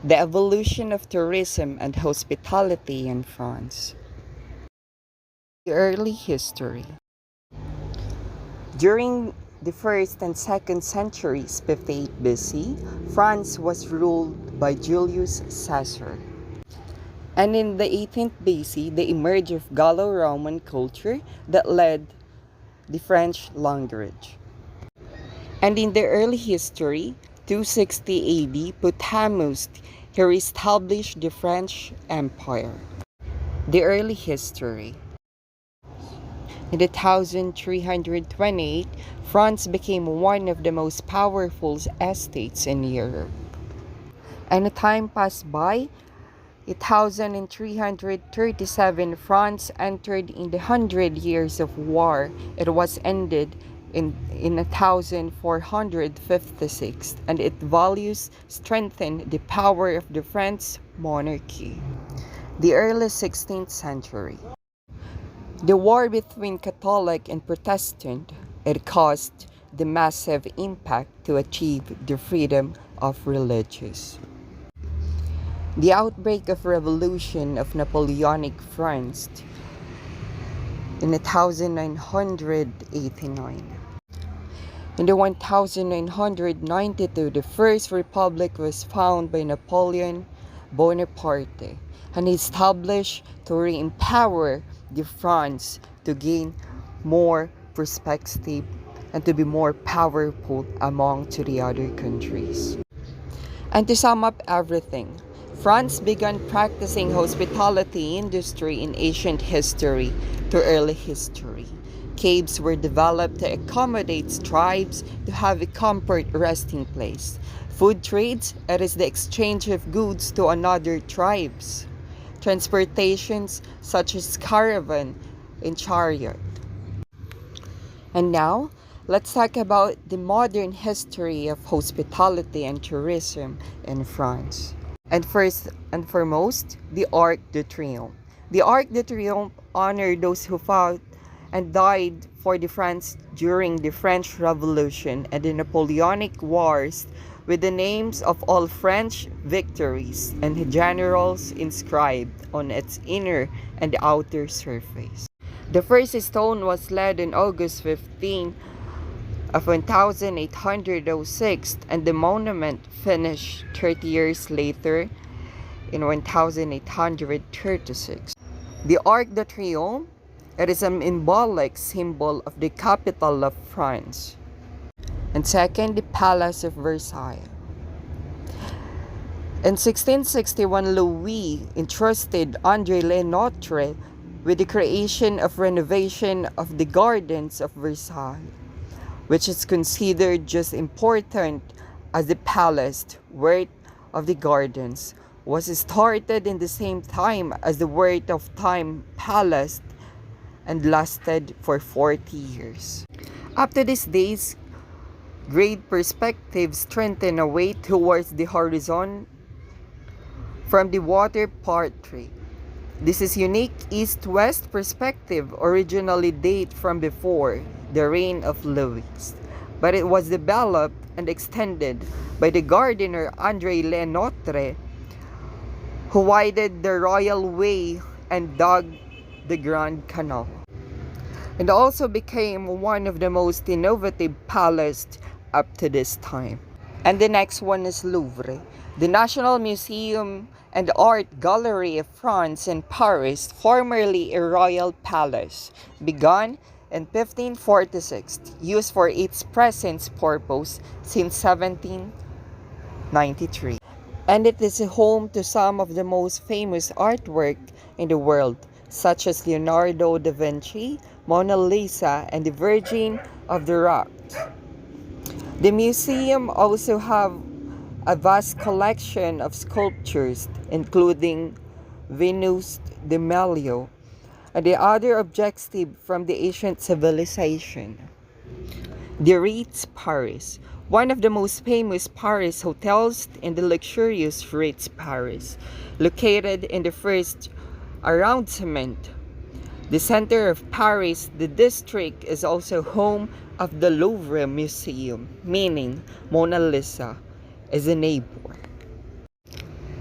The evolution of tourism and hospitality in France. The early history. During the 1st and 2nd centuries 58 BC, France was ruled by Julius Caesar. And in the 18th BC, the emerge of Gallo-Roman culture that led the French language. And in the early history, 260 AD, Ptolemy's he reestablished the French Empire. The early history. In 1328, France became one of the most powerful estates in Europe. And a time passed by, 1337, France entered in the 100 Years of War. It was ended in 1456, and its values strengthened the power of the French monarchy. The early 16th century. The war between Catholic and Protestant, it caused the massive impact to achieve the freedom of religions. The outbreak of revolution of Napoleonic France in 1989. In the 1992, the First Republic was founded by Napoleon Bonaparte and established to re-empower the France to gain more perspective and to be more powerful among to the other countries. And to sum up everything, France began practicing hospitality industry in ancient history to early history. Caves were developed to accommodate tribes to have a comfort resting place. Food trades, it is the exchange of goods to another tribes. Transportations such as caravan and chariot. And now, let's talk about the modern history of hospitality and tourism in France. And first and foremost, the Arc de Triomphe. The Arc de Triomphe honored those who fought and died for the France during the French Revolution and the Napoleonic Wars, with the names of all French victories and generals inscribed on its inner and outer surface. The first stone was laid on August 15 of 1806, and the monument finished 30 years later in 1836. The Arc de Triomphe, it is a symbolic symbol of the capital of France. And second, the Palace of Versailles. In 1661, Louis entrusted André Le Notre with the creation of renovation of the gardens of Versailles, which is considered just important as the palace. Work of the gardens was started in the same time as the Work of Time Palace and lasted for 40 years. Up to these days, great perspective strengthen away towards the horizon from the water portrait. This is unique east-west perspective originally date from before the reign of Louis, but it was developed and extended by the gardener André Le Notre, who widened the royal way and dug the Grand Canal, and also became one of the most innovative palaces up to this time. And the next one is Louvre, the National Museum and Art Gallery of France in Paris, formerly a royal palace, begun in 1546, used for its present purpose since 1793. And it is a home to some of the most famous artwork in the world, such as Leonardo da Vinci, Mona Lisa, and the Virgin of the Rocks. The museum also have a vast collection of sculptures, including Venus de Milo and the other objects from the ancient civilization. The Ritz Paris, one of the most famous Paris hotels in the luxurious Ritz Paris, located in the first arrondissement. The center of Paris, the district is also home of the Louvre Museum, meaning Mona Lisa is a neighbor.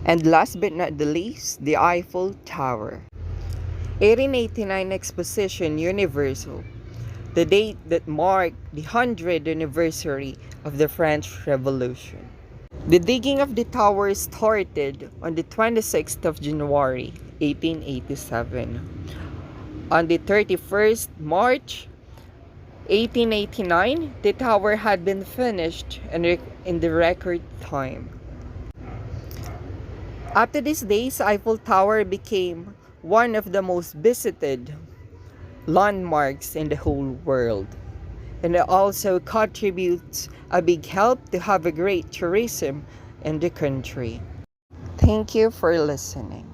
And last but not the least, the Eiffel Tower. 1889 Exposition Universal, the date that marked the 100th anniversary of the French Revolution. The digging of the tower started on the 26th of January, 1887. On the 31st March, 1889, the tower had been finished in the record time. After these days, Eiffel Tower became one of the most visited landmarks in the whole world. And it also contributes a big help to have a great tourism in the country. Thank you for listening.